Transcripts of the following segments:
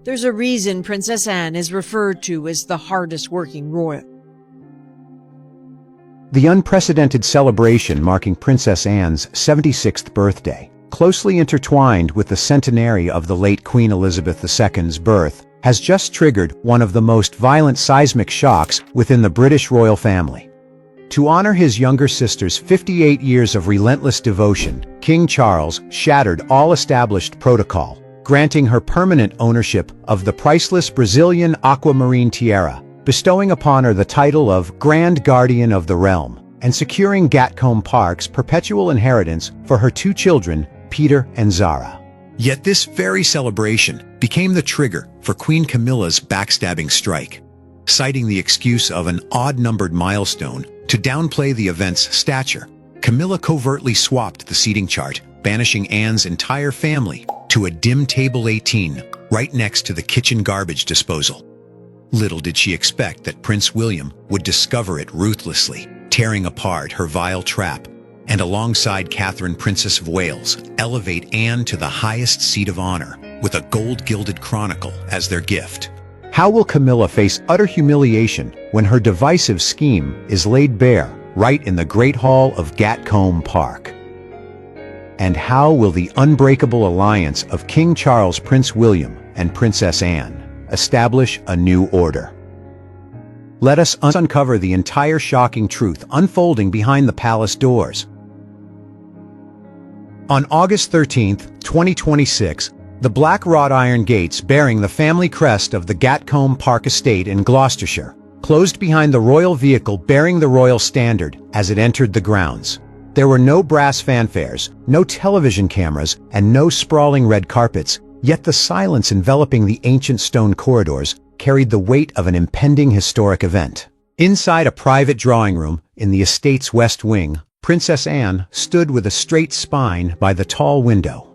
There's a reason Princess Anne is referred to as the hardest-working royal. The unprecedented celebration marking Princess Anne's 76th birthday, closely intertwined with the centenary of the late Queen Elizabeth II's birth, has just triggered one of the most violent seismic shocks within the British royal family. To honor his younger sister's 58 years of relentless devotion, King Charles shattered all established protocol, granting her permanent ownership of the priceless Brazilian Aquamarine Tiara, bestowing upon her the title of Grand Guardian of the Realm, and securing Gatcombe Park's perpetual inheritance for her two children, Peter and Zara. Yet this very celebration became the trigger for Queen Camilla's backstabbing strike. Citing the excuse of an odd-numbered milestone to downplay the event's stature, Camilla covertly swapped the seating chart, banishing Anne's entire family to a dim table 18 right next to the kitchen garbage disposal. Little did she expect that Prince William would discover it ruthlessly, tearing apart her vile trap, and alongside Catherine, Princess of Wales, elevate Anne to the highest seat of honor with a gold-gilded chronicle as their gift. How will Camilla face utter humiliation when her divisive scheme is laid bare right in the Great Hall of Gatcombe Park? And how will the unbreakable alliance of King Charles, Prince William, and Princess Anne establish a new order? Let us uncover the entire shocking truth unfolding behind the palace doors. On August 13, 2026, the black wrought iron gates bearing the family crest of the Gatcombe Park estate in Gloucestershire closed behind the royal vehicle bearing the royal standard as it entered the grounds. There were no brass fanfares, no television cameras, and no sprawling red carpets, yet the silence enveloping the ancient stone corridors carried the weight of an impending historic event. Inside a private drawing room in the estate's west wing, Princess Anne stood with a straight spine by the tall window.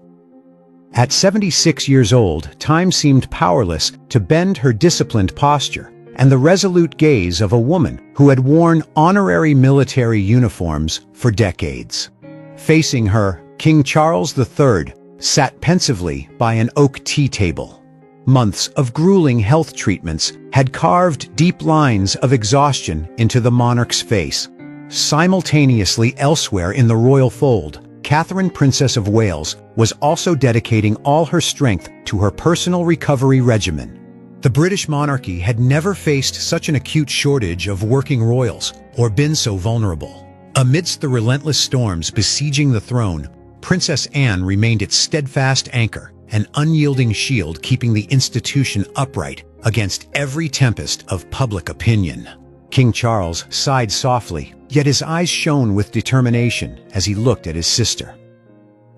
At 76 years old, time seemed powerless to bend her disciplined posture and the resolute gaze of a woman who had worn honorary military uniforms for decades. Facing her, King Charles III sat pensively by an oak tea table. Months of grueling health treatments had carved deep lines of exhaustion into the monarch's face. Simultaneously elsewhere in the royal fold, Catherine, Princess of Wales, was also dedicating all her strength to her personal recovery regimen. The British monarchy had never faced such an acute shortage of working royals or been so vulnerable. Amidst the relentless storms besieging the throne, Princess Anne remained its steadfast anchor, an unyielding shield keeping the institution upright against every tempest of public opinion. King Charles sighed softly, yet his eyes shone with determination as he looked at his sister.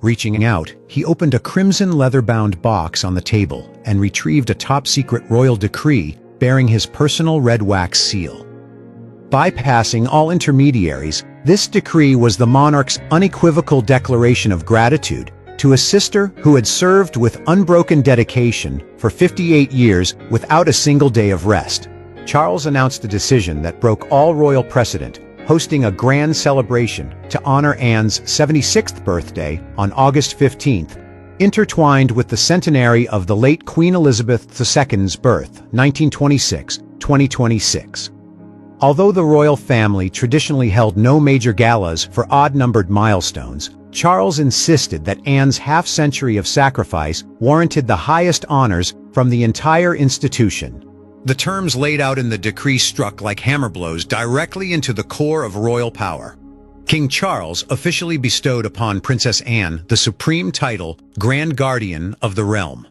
Reaching out, he opened a crimson leather-bound box on the table and retrieved a top-secret royal decree bearing his personal red wax seal. Bypassing all intermediaries, this decree was the monarch's unequivocal declaration of gratitude to a sister who had served with unbroken dedication for 58 years without a single day of rest. Charles announced a decision that broke all royal precedent, hosting a grand celebration to honor Anne's 76th birthday on August 15th, intertwined with the centenary of the late Queen Elizabeth II's birth, 1926-2026. Although the royal family traditionally held no major galas for odd-numbered milestones, Charles insisted that Anne's half-century of sacrifice warranted the highest honors from the entire institution. The terms laid out in the decree struck like hammer blows directly into the core of royal power. King Charles officially bestowed upon Princess Anne the supreme title, Grand Guardian of the Realm.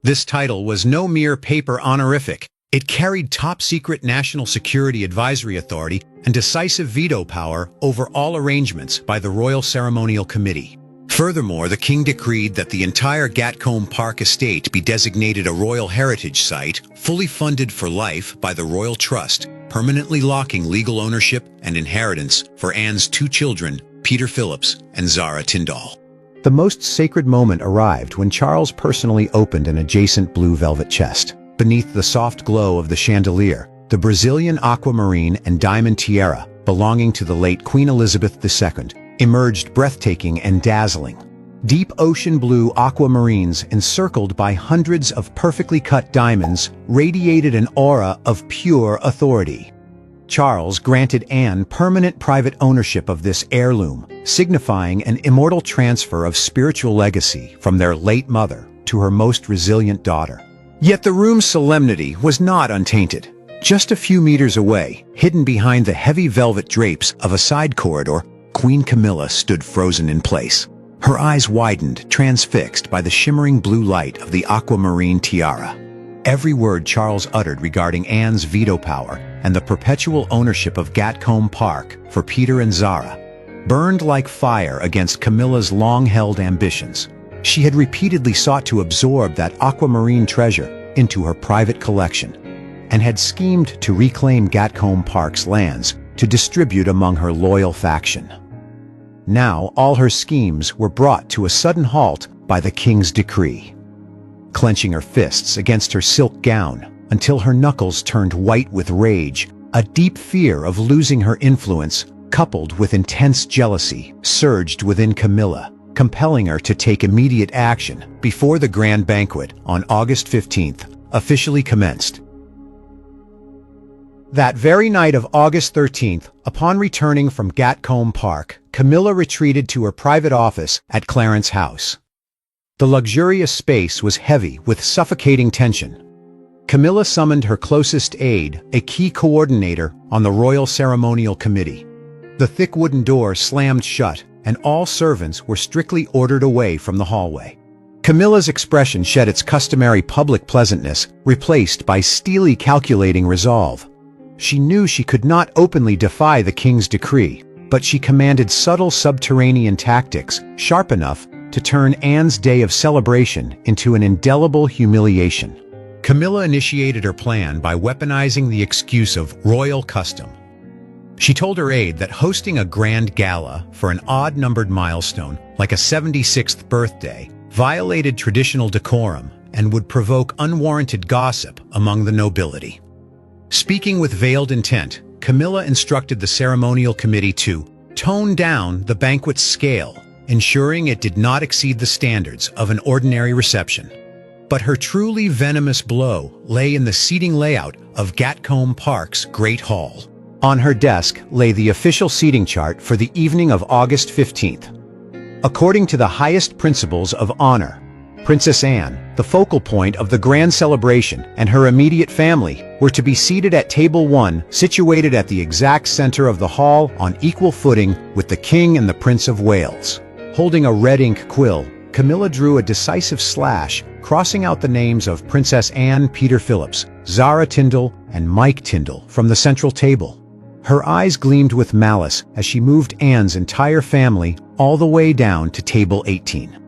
This title was no mere paper honorific. It carried top-secret national security advisory authority and decisive veto power over all arrangements by the Royal Ceremonial Committee. Furthermore, the king decreed that the entire Gatcombe Park estate be designated a Royal Heritage Site, fully funded for life by the Royal Trust, permanently locking legal ownership and inheritance for Anne's two children, Peter Phillips and Zara Tyndall. The most sacred moment arrived when Charles personally opened an adjacent blue velvet chest. Beneath the soft glow of the chandelier, the Brazilian Aquamarine and Diamond Tiara, belonging to the late Queen Elizabeth II, emerged breathtaking and dazzling. Deep ocean blue aquamarines encircled by hundreds of perfectly cut diamonds radiated an aura of pure authority. Charles granted Anne permanent private ownership of this heirloom, signifying an immortal transfer of spiritual legacy from their late mother to her most resilient daughter. Yet the room's solemnity was not untainted. Just a few meters away, hidden behind the heavy velvet drapes of a side corridor, Queen Camilla stood frozen in place. Her eyes widened, transfixed by the shimmering blue light of the Aquamarine Tiara. Every word Charles uttered regarding Anne's veto power and the perpetual ownership of Gatcombe Park for Peter and Zara burned like fire against Camilla's long-held ambitions. She had repeatedly sought to absorb that aquamarine treasure into her private collection and had schemed to reclaim Gatcombe Park's lands to distribute among her loyal faction. Now all her schemes were brought to a sudden halt by the king's decree. Clenching her fists against her silk gown until her knuckles turned white with rage, a deep fear of losing her influence, coupled with intense jealousy, surged within Camilla, compelling her to take immediate action before the grand banquet on August 15th officially commenced. That very night of August 13th, upon returning from Gatcombe Park, Camilla retreated to her private office at Clarence House. The luxurious space was heavy with suffocating tension. Camilla summoned her closest aide, a key coordinator on the Royal Ceremonial Committee. The thick wooden door slammed shut, and all servants were strictly ordered away from the hallway. Camilla's expression shed its customary public pleasantness, replaced by steely calculating resolve. She knew she could not openly defy the king's decree, but she commanded subtle subterranean tactics, sharp enough to turn Anne's day of celebration into an indelible humiliation. Camilla initiated her plan by weaponizing the excuse of royal custom. She told her aide that hosting a grand gala for an odd-numbered milestone, like a 76th birthday, violated traditional decorum and would provoke unwarranted gossip among the nobility. Speaking with veiled intent, Camilla instructed the ceremonial committee to tone down the banquet's scale, ensuring it did not exceed the standards of an ordinary reception. But her truly venomous blow lay in the seating layout of Gatcombe Park's Great Hall. On her desk lay the official seating chart for the evening of August 15th. According to the highest principles of honor, Princess Anne, the focal point of the grand celebration, and her immediate family were to be seated at table 1, situated at the exact center of the hall on equal footing with the King and the Prince of Wales. Holding a red ink quill, Camilla drew a decisive slash, crossing out the names of Princess Anne Peter Phillips, Zara Tyndall, and Mike Tyndall from the central table. Her eyes gleamed with malice as she moved Anne's entire family all the way down to table 18.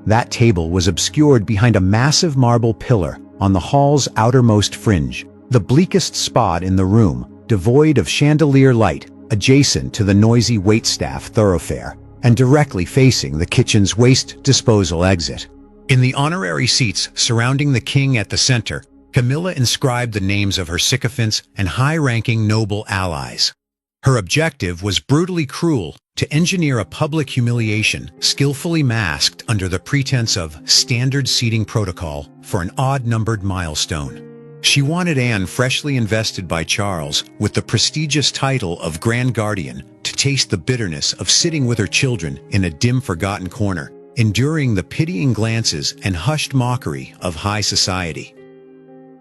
That table was obscured behind a massive marble pillar on the hall's outermost fringe, the bleakest spot in the room, devoid of chandelier light, adjacent to the noisy waitstaff thoroughfare, and directly facing the kitchen's waste disposal exit. In the honorary seats surrounding the king at the center, Camilla inscribed the names of her sycophants and high-ranking noble allies. Her objective was brutally cruel, to engineer a public humiliation skillfully masked under the pretense of standard seating protocol for an odd-numbered milestone. She wanted Anne freshly invested by Charles with the prestigious title of Grand Guardian to taste the bitterness of sitting with her children in a dim forgotten corner, enduring the pitying glances and hushed mockery of high society.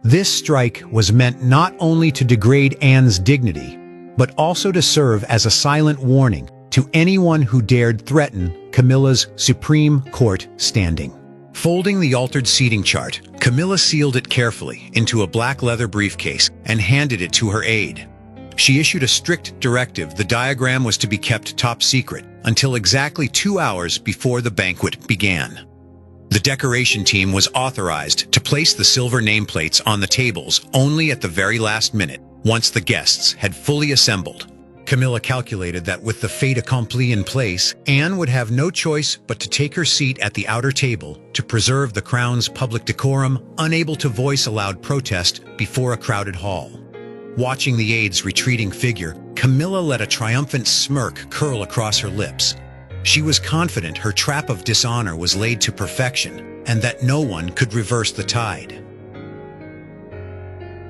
This strike was meant not only to degrade Anne's dignity, but also to serve as a silent warning to anyone who dared threaten Camilla's Supreme Court standing. Folding the altered seating chart, Camilla sealed it carefully into a black leather briefcase and handed it to her aide. She issued a strict directive the diagram was to be kept top secret until exactly 2 hours before the banquet began. The decoration team was authorized to place the silver nameplates on the tables only at the very last minute, once the guests had fully assembled. Camilla calculated that with the fait accompli in place, Anne would have no choice but to take her seat at the outer table to preserve the crown's public decorum, unable to voice a loud protest before a crowded hall. Watching the aide's retreating figure, Camilla let a triumphant smirk curl across her lips. She was confident her trap of dishonor was laid to perfection, and that no one could reverse the tide.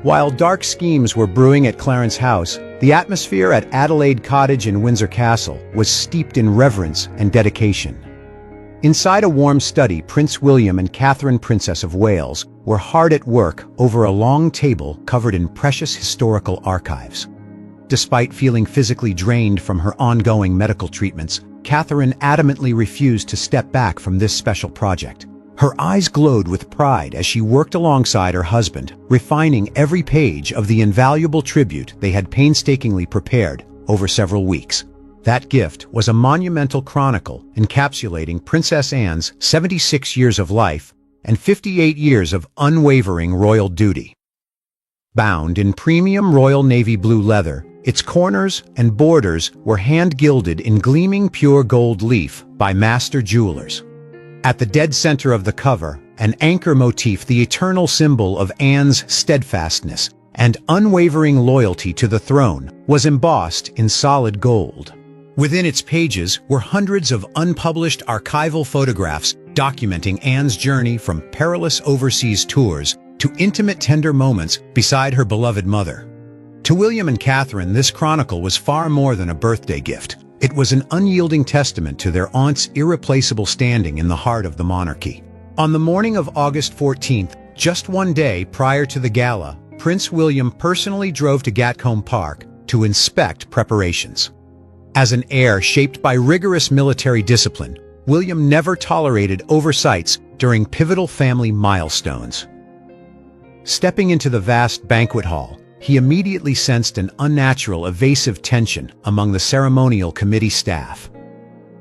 While dark schemes were brewing at Clarence House, the atmosphere at Adelaide Cottage in Windsor Castle was steeped in reverence and dedication. Inside a warm study, Prince William and Catherine, Princess of Wales, were hard at work over a long table covered in precious historical archives. Despite feeling physically drained from her ongoing medical treatments, Catherine adamantly refused to step back from this special project. Her eyes glowed with pride as she worked alongside her husband, refining every page of the invaluable tribute they had painstakingly prepared over several weeks. That gift was a monumental chronicle encapsulating Princess Anne's 76 years of life and 58 years of unwavering royal duty. Bound in premium Royal Navy blue leather, its corners and borders were hand-gilded in gleaming pure gold leaf by master jewelers. At the dead center of the cover, an anchor motif, the eternal symbol of Anne's steadfastness and unwavering loyalty to the throne, was embossed in solid gold. Within its pages were hundreds of unpublished archival photographs documenting Anne's journey from perilous overseas tours to intimate tender moments beside her beloved mother. To William and Catherine, this chronicle was far more than a birthday gift. It was an unyielding testament to their aunt's irreplaceable standing in the heart of the monarchy. On the morning of August 14th, just one day prior to the gala, Prince William personally drove to Gatcombe Park to inspect preparations. As an heir shaped by rigorous military discipline, William never tolerated oversights during pivotal family milestones. Stepping into the vast banquet hall, he immediately sensed an unnatural, evasive tension among the ceremonial committee staff.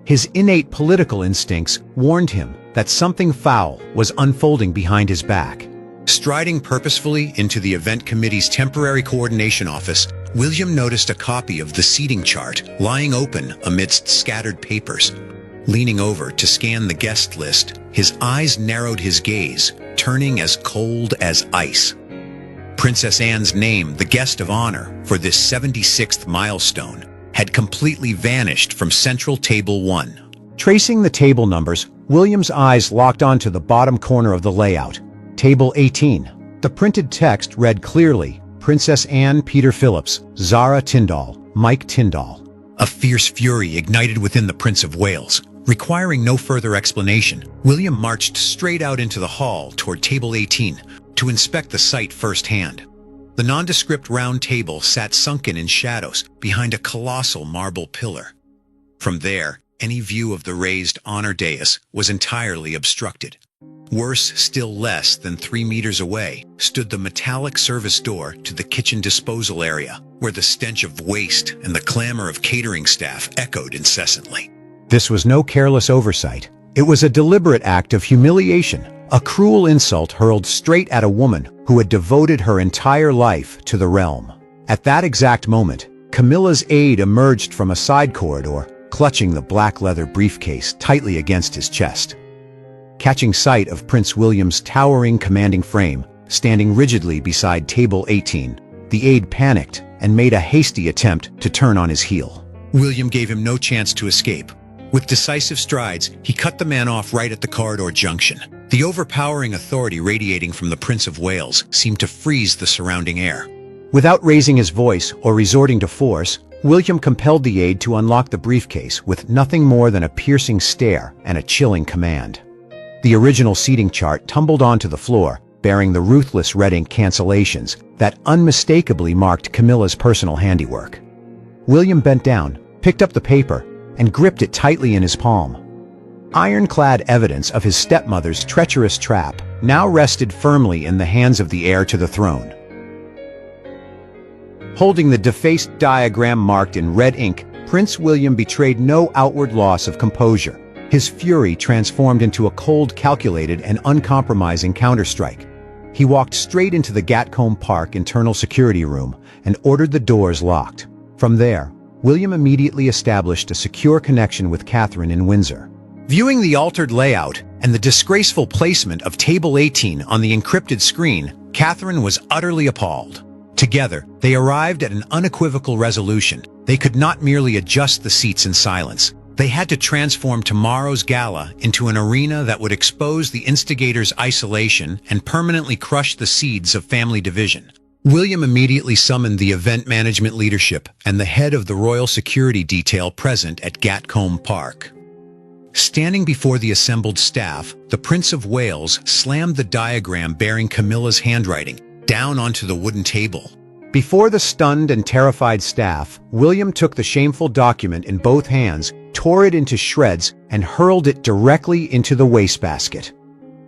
His innate political instincts warned him that something foul was unfolding behind his back. Striding purposefully into the event committee's temporary coordination office, William noticed a copy of the seating chart lying open amidst scattered papers. Leaning over to scan the guest list, his eyes narrowed his gaze, turning as cold as ice. Princess Anne's name, the guest of honor for this 76th milestone, had completely vanished from Central Table 1. Tracing the table numbers, William's eyes locked onto the bottom corner of the layout, Table 18. The printed text read clearly, Princess Anne Peter Phillips, Zara Tyndall, Mike Tyndall. A fierce fury ignited within the Prince of Wales. Requiring no further explanation, William marched straight out into the hall toward Table 18 to inspect the site firsthand. The nondescript round table sat sunken in shadows behind a colossal marble pillar. From there, any view of the raised honor dais was entirely obstructed. Worse, still less than 3 meters away, stood the metallic service door to the kitchen disposal area, where the stench of waste and the clamor of catering staff echoed incessantly. This was no careless oversight. It was a deliberate act of humiliation, a cruel insult hurled straight at a woman who had devoted her entire life to the realm. At that exact moment, Camilla's aide emerged from a side corridor, clutching the black leather briefcase tightly against his chest. Catching sight of Prince William's towering, commanding frame, standing rigidly beside Table 18, the aide panicked and made a hasty attempt to turn on his heel. William gave him no chance to escape. With decisive strides, he cut the man off right at the corridor junction. The overpowering authority radiating from the Prince of Wales seemed to freeze the surrounding air. Without raising his voice or resorting to force, William compelled the aide to unlock the briefcase with nothing more than a piercing stare and a chilling command. The original seating chart tumbled onto the floor, bearing the ruthless red ink cancellations that unmistakably marked Camilla's personal handiwork. William bent down, picked up the paper, and gripped it tightly in his palm. Ironclad evidence of his stepmother's treacherous trap now rested firmly in the hands of the heir to the throne. Holding the defaced diagram marked in red ink, Prince William betrayed no outward loss of composure. His fury transformed into a cold, calculated, and uncompromising counterstrike. He walked straight into the Gatcombe Park internal security room and ordered the doors locked. From there, William immediately established a secure connection with Catherine in Windsor. Viewing the altered layout and the disgraceful placement of Table 18 on the encrypted screen, Catherine was utterly appalled. Together, they arrived at an unequivocal resolution. They could not merely adjust the seats in silence. They had to transform tomorrow's gala into an arena that would expose the instigators' isolation and permanently crush the seeds of family division. William immediately summoned the event management leadership and the head of the royal security detail present at Gatcombe Park. Standing before the assembled staff, the Prince of Wales slammed the diagram bearing Camilla's handwriting down onto the wooden table. Before the stunned and terrified staff, William took the shameful document in both hands, tore it into shreds, and hurled it directly into the wastebasket.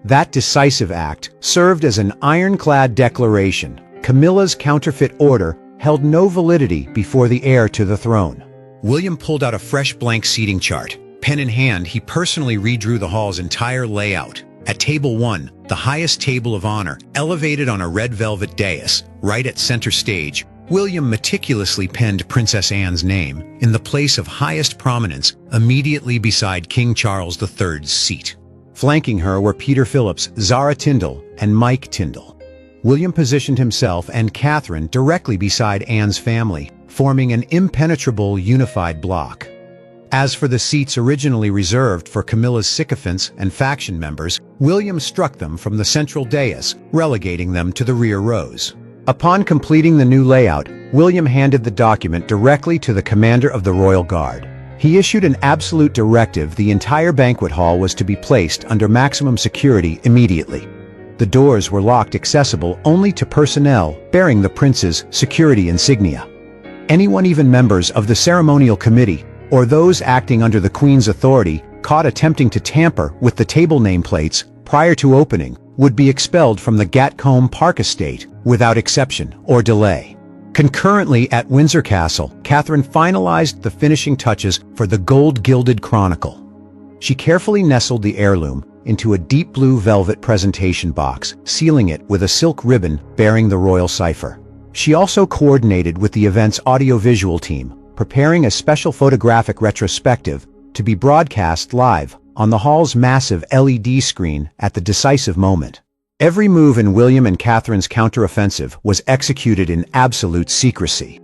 That decisive act served as an ironclad declaration. Camilla's counterfeit order held no validity before the heir to the throne. William pulled out a fresh blank seating chart. Pen in hand, he personally redrew the hall's entire layout. At Table 1, the highest table of honor, elevated on a red velvet dais, right at center stage, William meticulously penned Princess Anne's name in the place of highest prominence, immediately beside King Charles III's seat. Flanking her were Peter Phillips, Zara Tyndall, and Mike Tyndall. William positioned himself and Catherine directly beside Anne's family, forming an impenetrable unified block. As for the seats originally reserved for Camilla's sycophants and faction members, William struck them from the central dais, relegating them to the rear rows. Upon completing the new layout, William handed the document directly to the commander of the Royal Guard. He issued an absolute directive: the entire banquet hall was to be placed under maximum security immediately. The doors were locked, accessible only to personnel bearing the prince's security insignia. Anyone, even members of the ceremonial committee, or those acting under the Queen's authority, caught attempting to tamper with the table nameplates prior to opening would be expelled from the Gatcombe Park estate without exception or delay. Concurrently at Windsor Castle, Catherine finalized the finishing touches for the gold-gilded chronicle. She carefully nestled the heirloom into a deep blue velvet presentation box, sealing it with a silk ribbon bearing the royal cipher. She also coordinated with the event's audiovisual team, preparing a special photographic retrospective to be broadcast live on the hall's massive LED screen at the decisive moment. Every move in William and Catherine's counteroffensive was executed in absolute secrecy.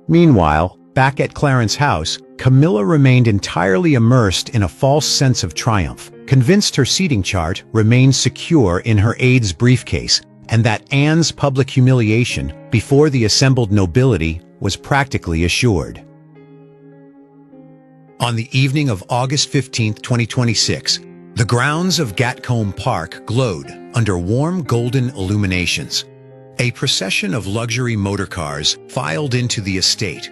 Meanwhile, back at Clarence's house, Camilla remained entirely immersed in a false sense of triumph, convinced her seating chart remained secure in her aide's briefcase, and that Anne's public humiliation before the assembled nobility was practically assured. On the evening of August 15, 2026, the grounds of Gatcombe Park glowed under warm golden illuminations. A procession of luxury motorcars filed into the estate.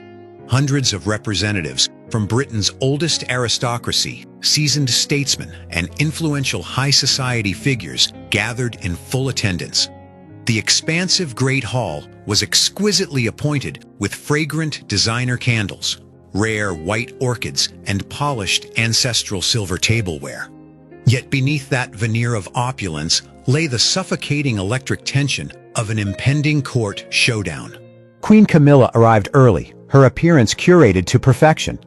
Hundreds of representatives from Britain's oldest aristocracy, seasoned statesmen, and influential high society figures gathered in full attendance. The expansive Great Hall was exquisitely appointed with fragrant designer candles, rare white orchids, and polished ancestral silver tableware. Yet beneath that veneer of opulence lay the suffocating electric tension of an impending court showdown. Queen Camilla arrived early, her appearance curated to perfection.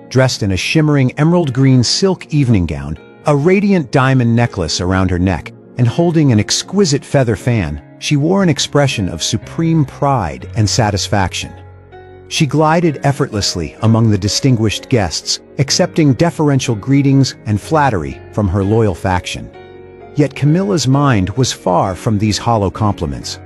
Dressed in a shimmering emerald green silk evening gown, a radiant diamond necklace around her neck, and holding an exquisite feather fan, she wore an expression of supreme pride and satisfaction. She glided effortlessly among the distinguished guests, accepting deferential greetings and flattery from her loyal faction. Yet Camilla's mind was far from these hollow compliments.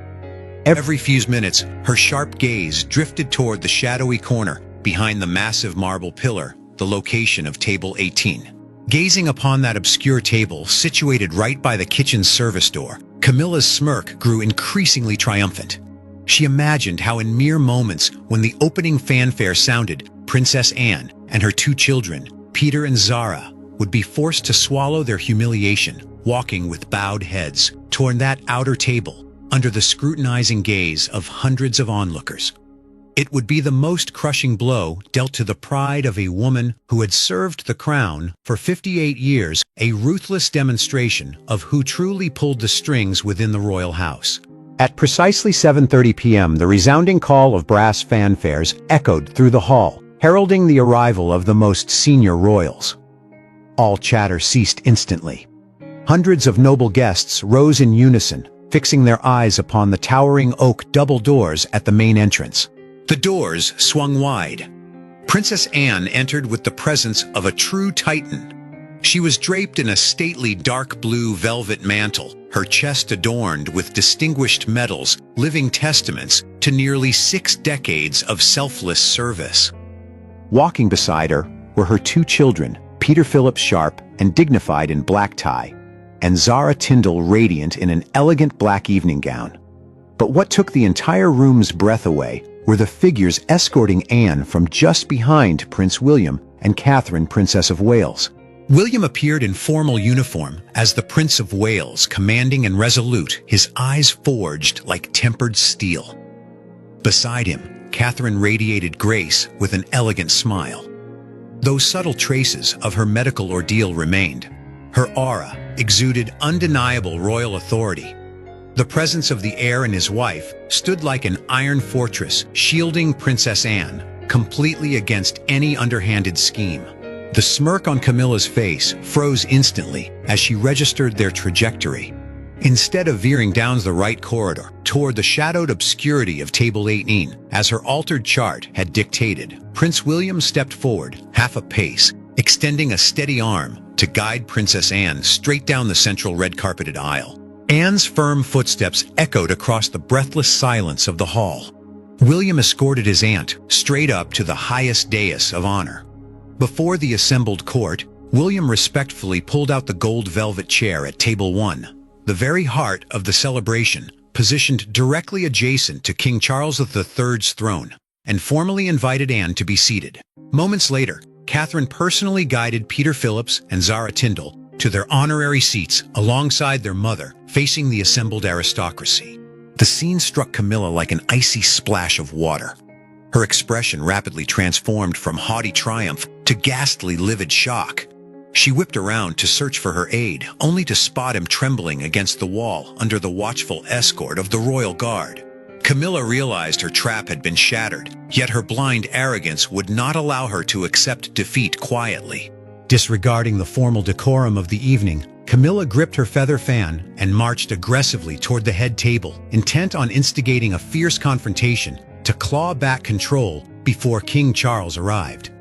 Every few minutes, her sharp gaze drifted toward the shadowy corner behind the massive marble pillar, the location of Table 18. Gazing upon that obscure table situated right by the kitchen service door, Camilla's smirk grew increasingly triumphant. She imagined how in mere moments, when the opening fanfare sounded, Princess Anne and her two children, Peter and Zara, would be forced to swallow their humiliation, walking with bowed heads toward that outer table under the scrutinizing gaze of hundreds of onlookers. It would be the most crushing blow dealt to the pride of a woman who had served the crown for 58 years, a ruthless demonstration of who truly pulled the strings within the royal house. At precisely 7:30 p.m., the resounding call of brass fanfares echoed through the hall, heralding the arrival of the most senior royals. All chatter ceased instantly. Hundreds of noble guests rose in unison, fixing their eyes upon the towering oak double doors at the main entrance. The doors swung wide. Princess Anne entered with the presence of a true titan. She was draped in a stately dark blue velvet mantle, her chest adorned with distinguished medals, living testaments to nearly 6 decades of selfless service. Walking beside her were her 2 children, Peter Philip sharp and dignified in black tie, and Zara Tyndall radiant in an elegant black evening gown. But what took the entire room's breath away were the figures escorting Anne from just behind Prince William and Catherine, Princess of Wales. William appeared in formal uniform as the Prince of Wales, commanding and resolute, his eyes forged like tempered steel. Beside him, Catherine radiated grace with an elegant smile. Though subtle traces of her medical ordeal remained, her aura exuded undeniable royal authority. The presence of the heir and his wife stood like an iron fortress, shielding Princess Anne completely against any underhanded scheme. The smirk on Camilla's face froze instantly as she registered their trajectory. Instead of veering down the right corridor toward the shadowed obscurity of Table 18, as her altered chart had dictated, Prince William stepped forward, half a pace, extending a steady arm to guide Princess Anne straight down the central red-carpeted aisle. Anne's firm footsteps echoed across the breathless silence of the hall. William escorted his aunt straight up to the highest dais of honor. Before the assembled court, William respectfully pulled out the gold velvet chair at Table 1, the very heart of the celebration, positioned directly adjacent to King Charles III's throne, and formally invited Anne to be seated. Moments later, Catherine personally guided Peter Phillips and Zara Tyndall to their honorary seats alongside their mother, facing the assembled aristocracy. The scene struck Camilla like an icy splash of water. Her expression rapidly transformed from haughty triumph to ghastly livid shock. She whipped around to search for her aide, only to spot him trembling against the wall under the watchful escort of the royal guard. Camilla realized her trap had been shattered, yet her blind arrogance would not allow her to accept defeat quietly. Disregarding the formal decorum of the evening, Camilla gripped her feather fan and marched aggressively toward the head table, intent on instigating a fierce confrontation to claw back control before King Charles arrived.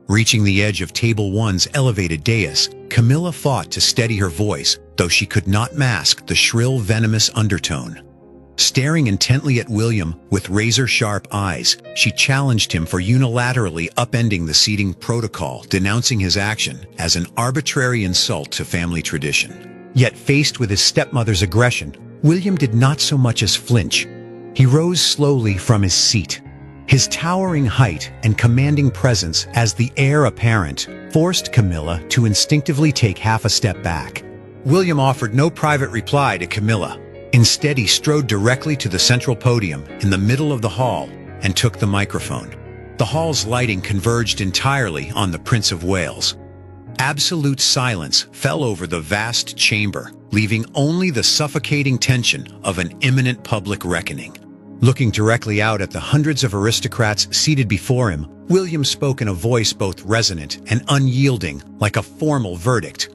Reaching the edge of Table 1's elevated dais, Camilla fought to steady her voice, though she could not mask the shrill, venomous undertone. Staring intently at William with razor-sharp eyes, she challenged him for unilaterally upending the seating protocol, denouncing his action as an arbitrary insult to family tradition. Yet faced with his stepmother's aggression, William did not so much as flinch. He rose slowly from his seat. His towering height and commanding presence as the heir apparent forced Camilla to instinctively take half a step back. William offered no private reply to Camilla. Instead, he strode directly to the central podium in the middle of the hall and took the microphone. The hall's lighting converged entirely on the Prince of Wales. Absolute silence fell over the vast chamber, leaving only the suffocating tension of an imminent public reckoning. Looking directly out at the hundreds of aristocrats seated before him, William spoke in a voice both resonant and unyielding, like a formal verdict.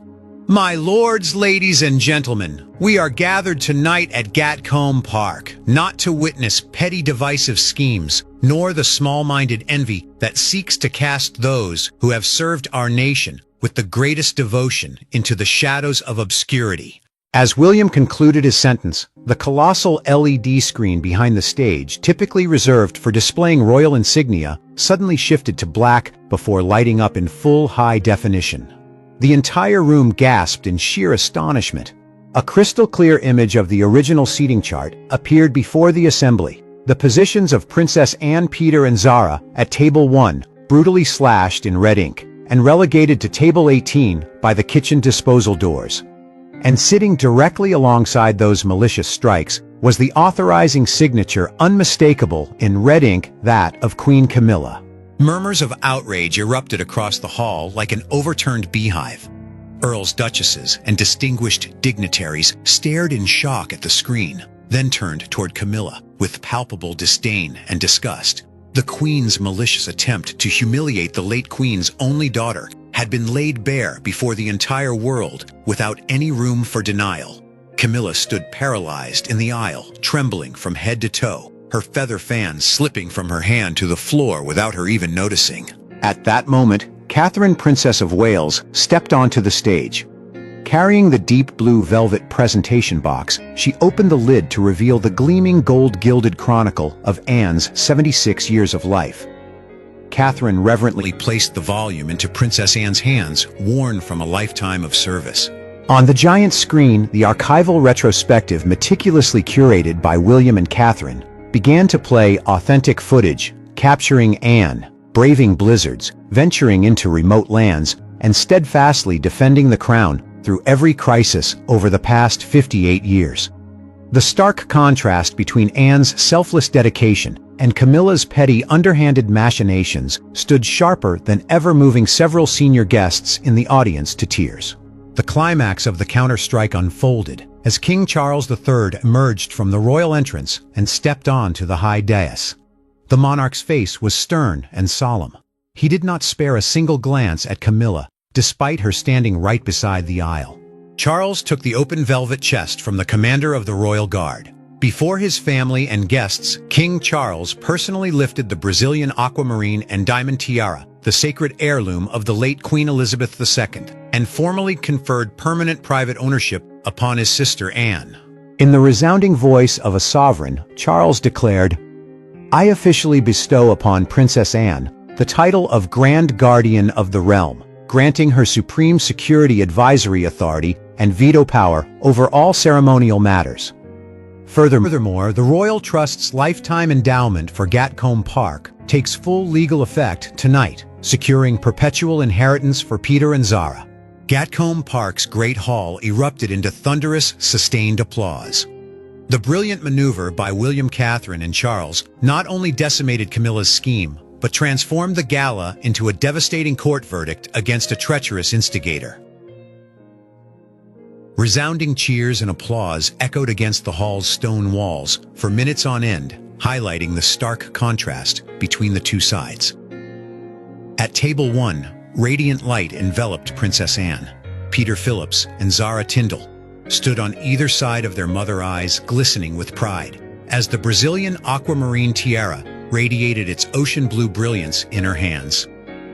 "My lords, ladies, and gentlemen, we are gathered tonight at Gatcombe Park, not to witness petty divisive schemes, nor the small-minded envy that seeks to cast those who have served our nation with the greatest devotion into the shadows of obscurity." As William concluded his sentence, the colossal LED screen behind the stage, typically reserved for displaying royal insignia, suddenly shifted to black before lighting up in full high definition. The entire room gasped in sheer astonishment. A crystal-clear image of the original seating chart appeared before the assembly. The positions of Princess Anne, Peter, and Zara at Table 1 brutally slashed in red ink and relegated to Table 18 by the kitchen disposal doors. And sitting directly alongside those malicious strikes was the authorizing signature, unmistakable in red ink, that of Queen Camilla. Murmurs of outrage erupted across the hall like an overturned beehive. Earls, duchesses, and distinguished dignitaries stared in shock at the screen, then turned toward Camilla with palpable disdain and disgust. The Queen's malicious attempt to humiliate the late Queen's only daughter had been laid bare before the entire world without any room for denial. Camilla stood paralyzed in the aisle, trembling from head to toe, her feather fan slipping from her hand to the floor without her even noticing. At that moment, Catherine, Princess of Wales, stepped onto the stage. Carrying the deep blue velvet presentation box, she opened the lid to reveal the gleaming gold-gilded chronicle of Anne's 76 years of life. Catherine reverently placed the volume into Princess Anne's hands, worn from a lifetime of service. On the giant screen, the archival retrospective meticulously curated by William and Catherine began to play authentic footage, capturing Anne, braving blizzards, venturing into remote lands, and steadfastly defending the crown through every crisis over the past 58 years. The stark contrast between Anne's selfless dedication and Camilla's petty, underhanded machinations stood sharper than ever, moving several senior guests in the audience to tears. The climax of the counterstrike unfolded as King Charles III emerged from the royal entrance and stepped onto the high dais. The monarch's face was stern and solemn. He did not spare a single glance at Camilla, despite her standing right beside the aisle. Charles took the open velvet chest from the commander of the Royal Guard. Before his family and guests, King Charles personally lifted the Brazilian Aquamarine and Diamond Tiara, the sacred heirloom of the late Queen Elizabeth II, and formally conferred permanent private ownership upon his sister Anne. In the resounding voice of a sovereign, Charles declared, "I officially bestow upon Princess Anne the title of Grand Guardian of the Realm, granting her supreme security advisory authority and veto power over all ceremonial matters." Furthermore, the Royal Trust's lifetime endowment for Gatcombe Park takes full legal effect tonight, securing perpetual inheritance for Peter and Zara. Gatcombe Park's Great Hall erupted into thunderous, sustained applause. The brilliant maneuver by William, Catherine, and Charles not only decimated Camilla's scheme, but transformed the gala into a devastating court verdict against a treacherous instigator. Resounding cheers and applause echoed against the hall's stone walls for minutes on end, highlighting the stark contrast between the two sides. At table 1, radiant light enveloped Princess Anne. Peter Phillips and Zara Tyndall stood on either side of their mother, eyes glistening with pride, as the Brazilian Aquamarine Tiara radiated its ocean blue brilliance in her hands.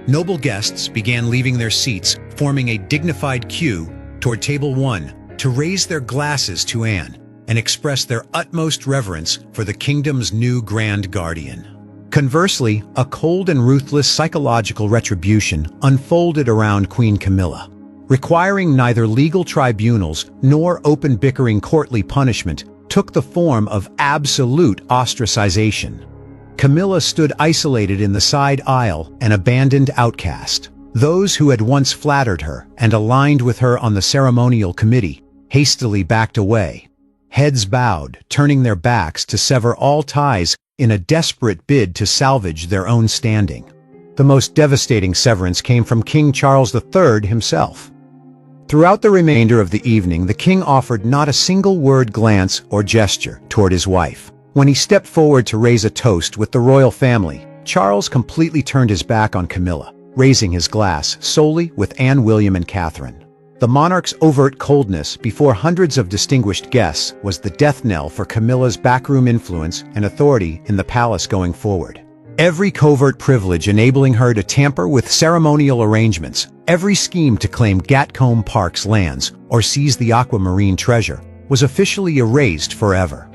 Noble guests began leaving their seats, forming a dignified queue toward table 1 to raise their glasses to Anne and express their utmost reverence for the kingdom's new grand guardian. Conversely, a cold and ruthless psychological retribution unfolded around Queen Camilla. Requiring neither legal tribunals nor open bickering courtly punishment, took the form of absolute ostracization. Camilla stood isolated in the side aisle, an abandoned outcast. Those who had once flattered her and aligned with her on the ceremonial committee hastily backed away, heads bowed, turning their backs to sever all ties in a desperate bid to salvage their own standing. The most devastating severance came from King Charles III himself. Throughout the remainder of the evening, the king offered not a single word, glance, or gesture toward his wife. When he stepped forward to raise a toast with the royal family, Charles completely turned his back on Camilla, raising his glass solely with Anne, William, and Catherine. The monarch's overt coldness before hundreds of distinguished guests was the death knell for Camilla's backroom influence and authority in the palace going forward. Every covert privilege enabling her to tamper with ceremonial arrangements, every scheme to claim Gatcombe Park's lands or seize the aquamarine treasure, was officially erased forever.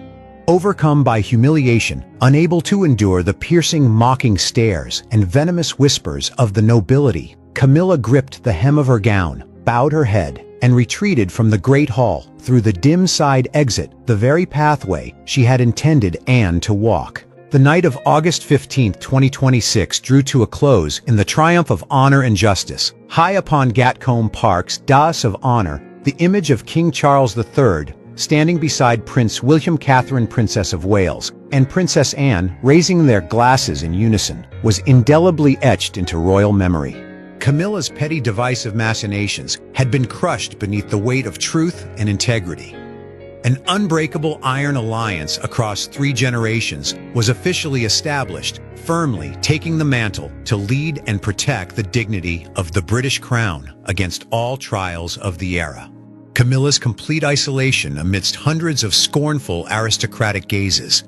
Overcome by humiliation, unable to endure the piercing, mocking stares and venomous whispers of the nobility, Camilla gripped the hem of her gown, bowed her head, and retreated from the great hall through the dim side exit, the very pathway she had intended Anne to walk. The night of August 15, 2026 drew to a close in the triumph of honor and justice. High upon Gatcombe Park's dais of honor, the image of King Charles III, standing beside Prince William, Catherine, Princess of Wales, and Princess Anne, raising their glasses in unison, was indelibly etched into royal memory. Camilla's petty divisive machinations had been crushed beneath the weight of truth and integrity. An unbreakable iron alliance across 3 generations was officially established, firmly taking the mantle to lead and protect the dignity of the British crown against all trials of the era. Camilla's complete isolation amidst hundreds of scornful aristocratic gazes.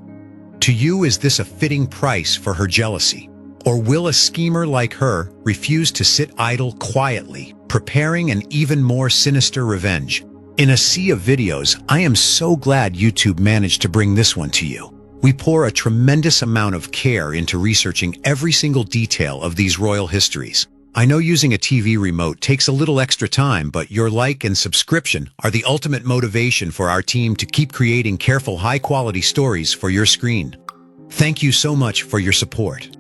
To you, is this a fitting price for her jealousy? Or will a schemer like her refuse to sit idle quietly, preparing an even more sinister revenge? In a sea of videos, I am so glad YouTube managed to bring this one to you. We pour a tremendous amount of care into researching every single detail of these royal histories. I know using a TV remote takes a little extra time, but your like and subscription are the ultimate motivation for our team to keep creating careful, high-quality stories for your screen. Thank you so much for your support.